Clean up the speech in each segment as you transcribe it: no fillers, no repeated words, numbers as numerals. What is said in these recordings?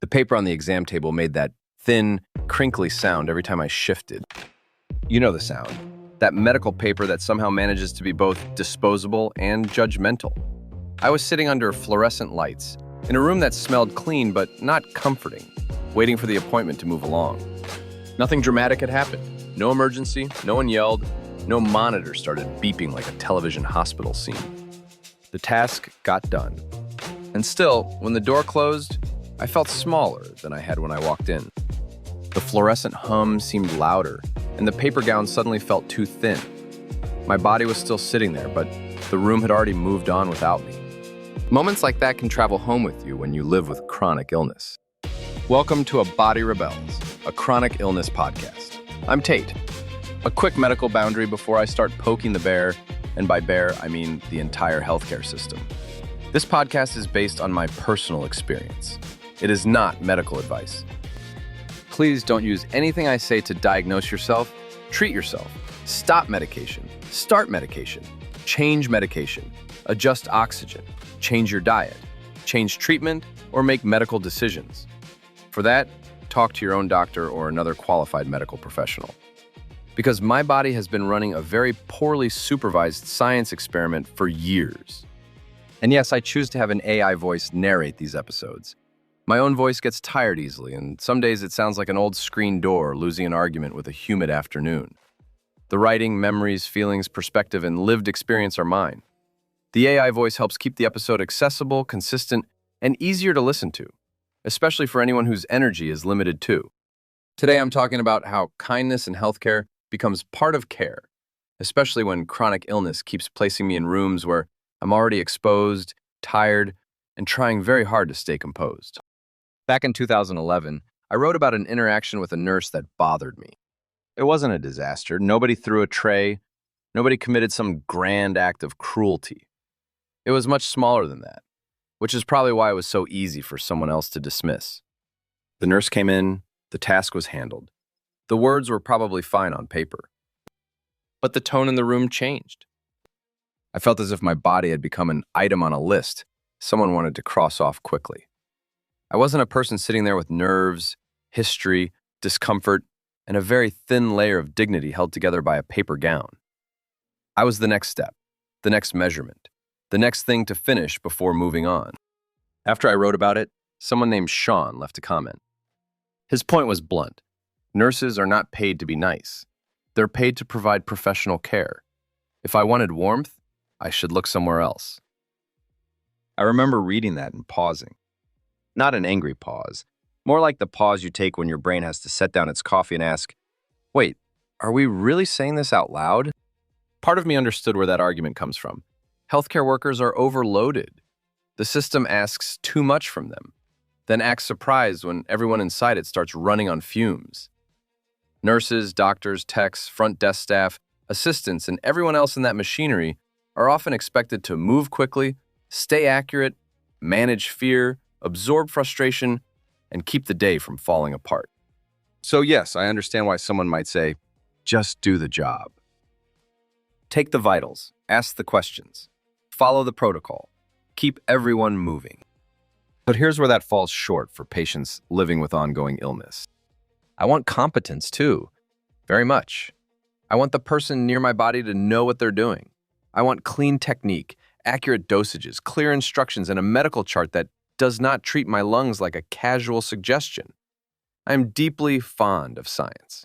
The paper on the exam table made that thin, crinkly sound every time I shifted. You know the sound. That medical paper that somehow manages to be both disposable and judgmental. I was sitting under fluorescent lights, in a room that smelled clean but not comforting, waiting for the appointment to move along. Nothing dramatic had happened. No emergency, no one yelled, no monitor started beeping like a television hospital scene. The task got done. And still, when the door closed, I felt smaller than I had when I walked in. The fluorescent hum seemed louder, and the paper gown suddenly felt too thin. My body was still sitting there, but the room had already moved on without me. Moments like that can travel home with you when you live with chronic illness. Welcome to A Body Rebels, a chronic illness podcast. I'm Tate. A quick medical boundary before I start poking the bear, and by bear, I mean the entire healthcare system. This podcast is based on my personal experience. It is not medical advice. Please don't use anything I say to diagnose yourself, treat yourself, stop medication, start medication, change medication, adjust oxygen, change your diet, change treatment, or make medical decisions. For that, talk to your own doctor or another qualified medical professional. Because my body has been running a very poorly supervised science experiment for years. And yes, I choose to have an AI voice narrate these episodes. My own voice gets tired easily, and some days it sounds like an old screen door losing an argument with a humid afternoon. The writing, memories, feelings, perspective, and lived experience are mine. The AI voice helps keep the episode accessible, consistent, and easier to listen to, especially for anyone whose energy is limited too. Today I'm talking about how kindness in healthcare becomes part of care, especially when chronic illness keeps placing me in rooms where I'm already exposed, tired, and trying very hard to stay composed. Back in 2011, I wrote about an interaction with a nurse that bothered me. It wasn't a disaster. Nobody threw a tray. Nobody committed some grand act of cruelty. It was much smaller than that, which is probably why it was so easy for someone else to dismiss. The nurse came in, the task was handled. The words were probably fine on paper. But the tone in the room changed. I felt as if my body had become an item on a list someone wanted to cross off quickly. I wasn't a person sitting there with nerves, history, discomfort, and a very thin layer of dignity held together by a paper gown. I was the next step, the next measurement, the next thing to finish before moving on. After I wrote about it, someone named Sean left a comment. His point was blunt. Nurses are not paid to be nice. They're paid to provide professional care. If I wanted warmth, I should look somewhere else. I remember reading that and pausing. Not an angry pause, more like the pause you take when your brain has to set down its coffee and ask, wait, are we really saying this out loud? Part of me understood where that argument comes from. Healthcare workers are overloaded. The system asks too much from them, then acts surprised when everyone inside it starts running on fumes. Nurses, doctors, techs, front desk staff, assistants, and everyone else in that machinery are often expected to move quickly, stay accurate, manage fear, absorb frustration, and keep the day from falling apart. So yes, I understand why someone might say, just do the job. Take the vitals, ask the questions, follow the protocol, keep everyone moving. But here's where that falls short for patients living with ongoing illness. I want competence too, very much. I want the person near my body to know what they're doing. I want clean technique, accurate dosages, clear instructions, and a medical chart that does not treat my lungs like a casual suggestion. I am deeply fond of science.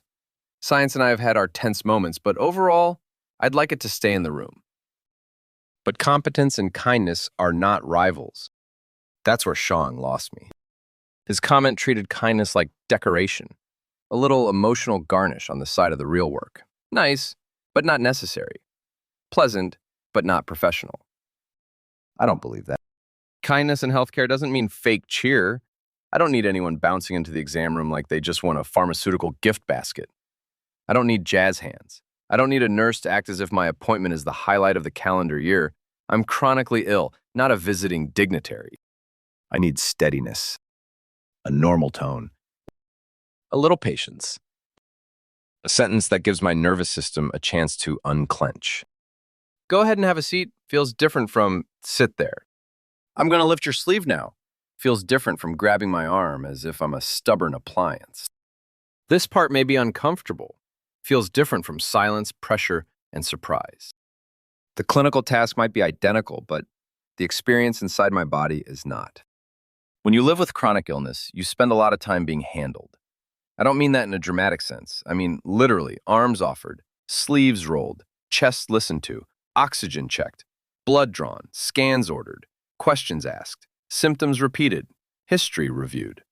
Science and I have had our tense moments, but overall, I'd like it to stay in the room. But competence and kindness are not rivals. That's where Sean lost me. His comment treated kindness like decoration, a little emotional garnish on the side of the real work. Nice, but not necessary. Pleasant, but not professional. I don't believe that. Kindness in healthcare doesn't mean fake cheer. I don't need anyone bouncing into the exam room like they just won a pharmaceutical gift basket. I don't need jazz hands. I don't need a nurse to act as if my appointment is the highlight of the calendar year. I'm chronically ill, not a visiting dignitary. I need steadiness, a normal tone, a little patience, a sentence that gives my nervous system a chance to unclench. Go ahead and have a seat feels different from sit there. I'm going to lift your sleeve now. feels different from grabbing my arm as if I'm a stubborn appliance. This part may be uncomfortable, feels different from silence, pressure, and surprise. The clinical task might be identical, but the experience inside my body is not. When you live with chronic illness, you spend a lot of time being handled. I don't mean that in a dramatic sense. I mean literally, arms offered, sleeves rolled, chest listened to, oxygen checked, blood drawn, scans ordered, questions asked, symptoms repeated, history reviewed.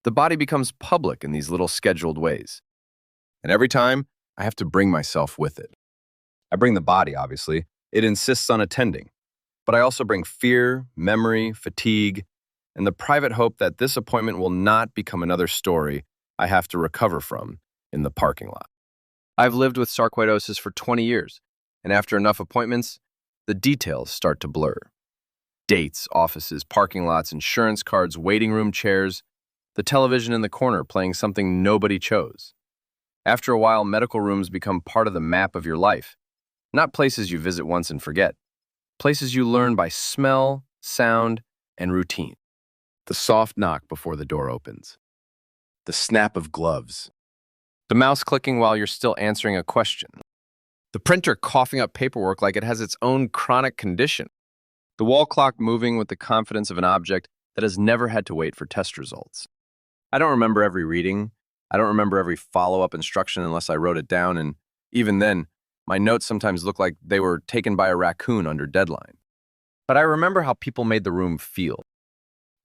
The body becomes public in these little scheduled ways. And every time, I have to bring myself with it. I bring the body, obviously. It insists on attending. But I also bring fear, memory, fatigue, and the private hope that this appointment will not become another story I have to recover from in the parking lot. I've lived with sarcoidosis for 20 years, and after enough appointments, the details start to blur. Dates, offices, parking lots, insurance cards, waiting room chairs, the television in the corner playing something nobody chose. After a while, medical rooms become part of the map of your life, not places you visit once and forget, places you learn by smell, sound, and routine. The soft knock before the door opens. The snap of gloves. The mouse clicking while you're still answering a question. The printer coughing up paperwork like it has its own chronic condition. The wall clock moving with the confidence of an object that has never had to wait for test results. I don't remember every reading. I don't remember every follow-up instruction unless I wrote it down, and even then, my notes sometimes look like they were taken by a raccoon under deadline. But I remember how people made the room feel.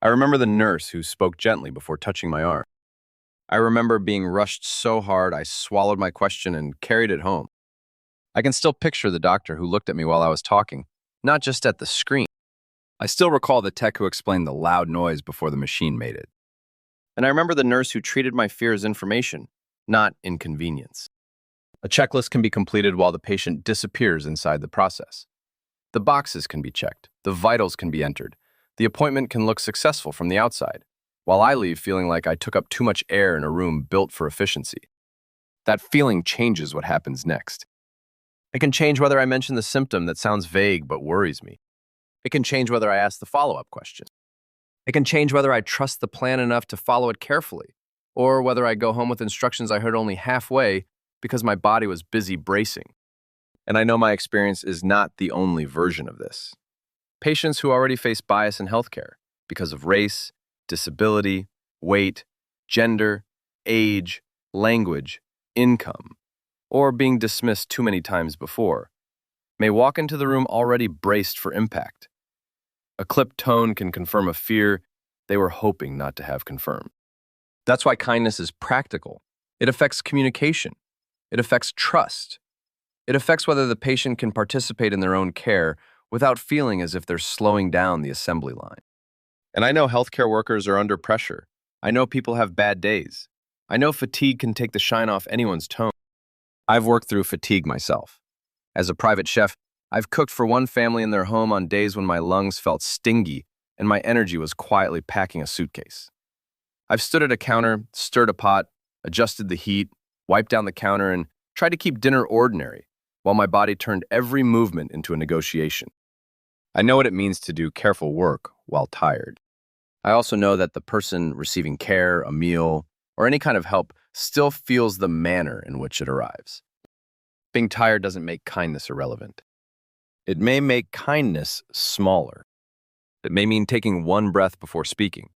I remember the nurse who spoke gently before touching my arm. I remember being rushed so hard I swallowed my question and carried it home. I can still picture the doctor who looked at me while I was talking, not just at the screen. I still recall the tech who explained the loud noise before the machine made it. And I remember the nurse who treated my fear as information, not inconvenience. A checklist can be completed while the patient disappears inside the process. The boxes can be checked, the vitals can be entered, the appointment can look successful from the outside, while I leave feeling like I took up too much air in a room built for efficiency. That feeling changes what happens next. It can change whether I mention the symptom that sounds vague but worries me. It can change whether I ask the follow-up question. It can change whether I trust the plan enough to follow it carefully, or whether I go home with instructions I heard only halfway because my body was busy bracing. And I know my experience is not the only version of this. Patients who already face bias in healthcare because of race, disability, weight, gender, age, language, income, or being dismissed too many times before, may walk into the room already braced for impact. A clipped tone can confirm a fear they were hoping not to have confirmed. That's why kindness is practical. It affects communication. It affects trust. It affects whether the patient can participate in their own care without feeling as if they're slowing down the assembly line. And I know healthcare workers are under pressure. I know people have bad days. I know fatigue can take the shine off anyone's tone. I've worked through fatigue myself. As a private chef, I've cooked for one family in their home on days when my lungs felt stingy and my energy was quietly packing a suitcase. I've stood at a counter, stirred a pot, adjusted the heat, wiped down the counter, and tried to keep dinner ordinary while my body turned every movement into a negotiation. I know what it means to do careful work while tired. I also know that the person receiving care, a meal, or any kind of help still feels the manner in which it arrives. Being tired doesn't make kindness irrelevant. It may make kindness smaller. It may mean taking one breath before speaking.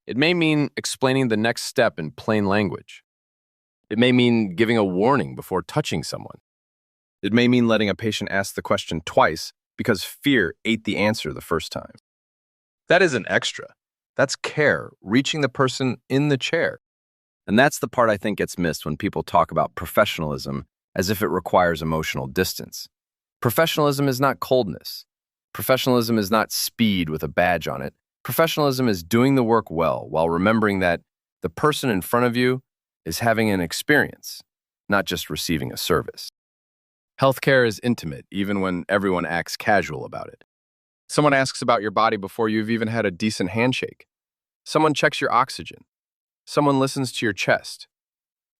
It may mean explaining the next step in plain language. It may mean giving a warning before touching someone. It may mean letting a patient ask the question twice because fear ate the answer the first time. That isn't extra. That's care, reaching the person in the chair. And that's the part I think gets missed when people talk about professionalism as if it requires emotional distance. Professionalism is not coldness. Professionalism is not speed with a badge on it. Professionalism is doing the work well while remembering that the person in front of you is having an experience, not just receiving a service. Healthcare is intimate, even when everyone acts casual about it. Someone asks about your body before you've even had a decent handshake. Someone checks your oxygen. Someone listens to your chest.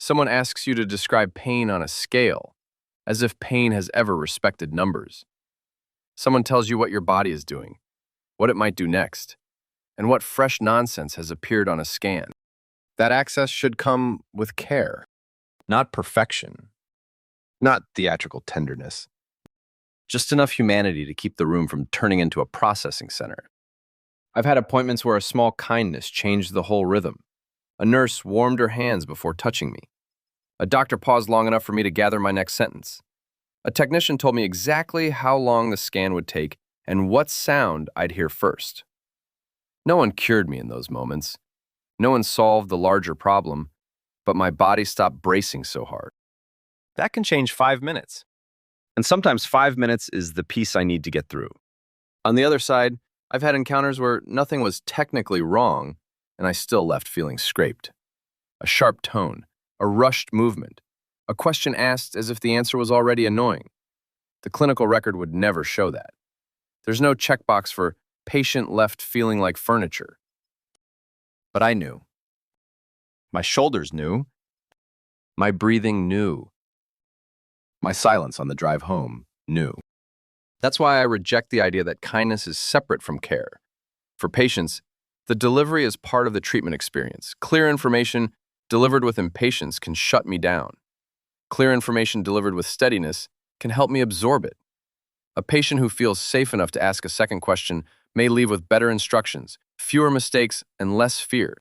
Someone asks you to describe pain on a scale, as if pain has ever respected numbers. Someone tells you what your body is doing, what it might do next, and what fresh nonsense has appeared on a scan. That access should come with care, not perfection, not theatrical tenderness. Just enough humanity to keep the room from turning into a processing center. I've had appointments where a small kindness changed the whole rhythm. A nurse warmed her hands before touching me. A doctor paused long enough for me to gather my next sentence. A technician told me exactly how long the scan would take and what sound I'd hear first. No one cured me in those moments. No one solved the larger problem, but my body stopped bracing so hard. That can change 5 minutes. And sometimes 5 minutes is the piece I need to get through. On the other side, I've had encounters where nothing was technically wrong, and I still left feeling scraped. A sharp tone, a rushed movement, a question asked as if the answer was already annoying. The clinical record would never show that. There's no checkbox for patient left feeling like furniture. But I knew. My shoulders knew. My breathing knew. My silence on the drive home knew. That's why I reject the idea that kindness is separate from care. For patients, the delivery is part of the treatment experience. Clear information delivered with impatience can shut me down. Clear information delivered with steadiness can help me absorb it. A patient who feels safe enough to ask a second question may leave with better instructions, fewer mistakes, and less fear.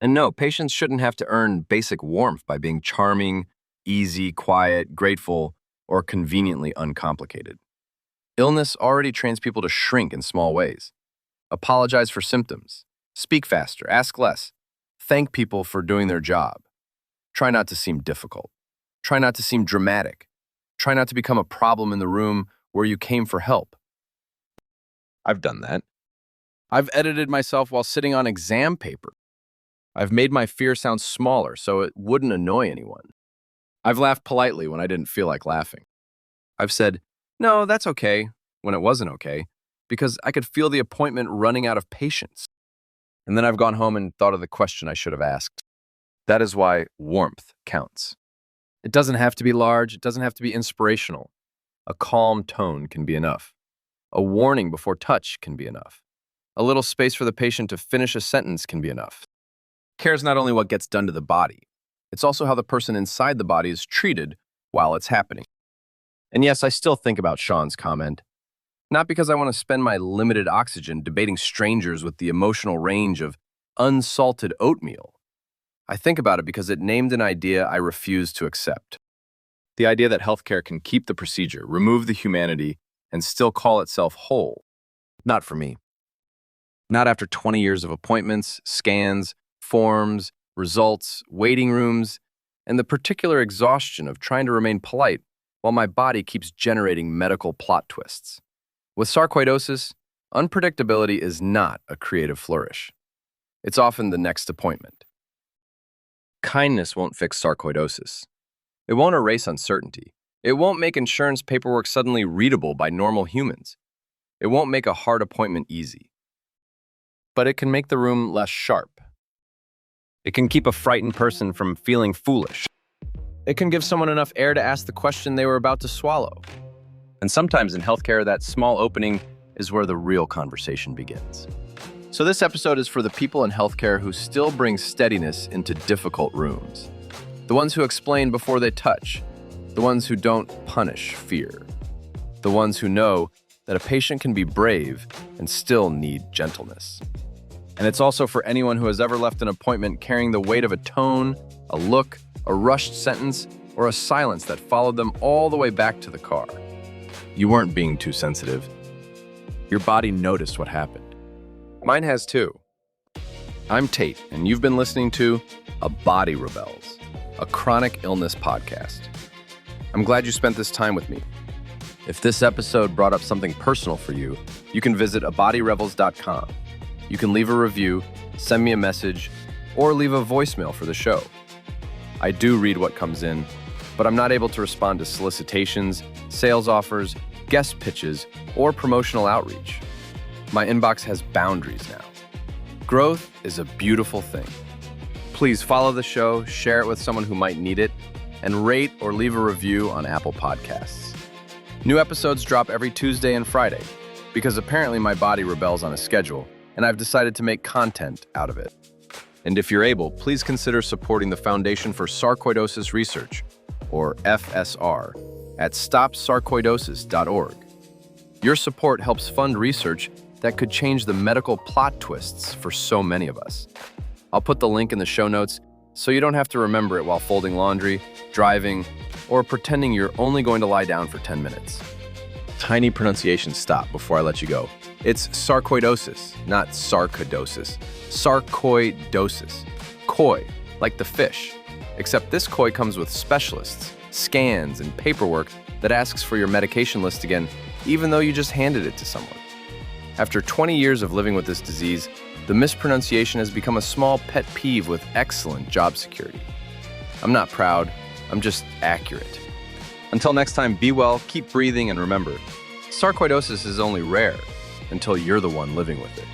And no, patients shouldn't have to earn basic warmth by being charming, easy, quiet, grateful, or conveniently uncomplicated. Illness already trains people to shrink in small ways. Apologize for symptoms. Speak faster. Ask less. Thank people for doing their job. Try not to seem difficult. Try not to seem dramatic. Try not to become a problem in the room where you came for help. I've done that. I've edited myself while sitting on exam paper. I've made my fear sound smaller so it wouldn't annoy anyone. I've laughed politely when I didn't feel like laughing. I've said, "No, that's okay," when it wasn't okay, because I could feel the appointment running out of patience. And then I've gone home and thought of the question I should have asked. That is why warmth counts. It doesn't have to be large. It doesn't have to be inspirational. A calm tone can be enough. A warning before touch can be enough. A little space for the patient to finish a sentence can be enough. Care is not only what gets done to the body, it's also how the person inside the body is treated while it's happening. And yes, I still think about Sean's comment. Not because I want to spend my limited oxygen debating strangers with the emotional range of unsalted oatmeal. I think about it because it named an idea I refuse to accept. The idea that healthcare can keep the procedure, remove the humanity, and still call itself whole. Not for me. Not after 20 years of appointments, scans, forms, results, waiting rooms, and the particular exhaustion of trying to remain polite while my body keeps generating medical plot twists. With sarcoidosis, unpredictability is not a creative flourish. It's often the next appointment. Kindness won't fix sarcoidosis. It won't erase uncertainty. It won't make insurance paperwork suddenly readable by normal humans. It won't make a hard appointment easy. But it can make the room less sharp. It can keep a frightened person from feeling foolish. It can give someone enough air to ask the question they were about to swallow. And sometimes in healthcare, that small opening is where the real conversation begins. So this episode is for the people in healthcare who still bring steadiness into difficult rooms. The ones who explain before they touch. The ones who don't punish fear. The ones who know that a patient can be brave and still need gentleness. And it's also for anyone who has ever left an appointment carrying the weight of a tone, a look, a rushed sentence, or a silence that followed them all the way back to the car. You weren't being too sensitive. Your body noticed what happened. Mine has too. I'm Tate, and you've been listening to A Body Rebels, a chronic illness podcast. I'm glad you spent this time with me. If this episode brought up something personal for you, you can visit abodyrevels.com. You can leave a review, send me a message, or leave a voicemail for the show. I do read what comes in, but I'm not able to respond to solicitations, sales offers, guest pitches, or promotional outreach. My inbox has boundaries now. Growth is a beautiful thing. Please follow the show, share it with someone who might need it, and rate or leave a review on Apple Podcasts. New episodes drop every Tuesday and Friday, because apparently my body rebels on a schedule, and I've decided to make content out of it. And if you're able, please consider supporting the Foundation for Sarcoidosis Research, or FSR, at stopsarcoidosis.org. Your support helps fund research that could change the medical plot twists for so many of us. I'll put the link in the show notes so you don't have to remember it while folding laundry, driving, or pretending you're only going to lie down for 10 minutes. Tiny pronunciation stop before I let you go. It's sarcoidosis, not sarcoidosis. Sarcoidosis. Koi, like the fish. Except this koi comes with specialists, scans, and paperwork that asks for your medication list again, even though you just handed it to someone. After 20 years of living with this disease, the mispronunciation has become a small pet peeve with excellent job security. I'm not proud, I'm just accurate. Until next time, be well, keep breathing, and remember, sarcoidosis is only rare until you're the one living with it.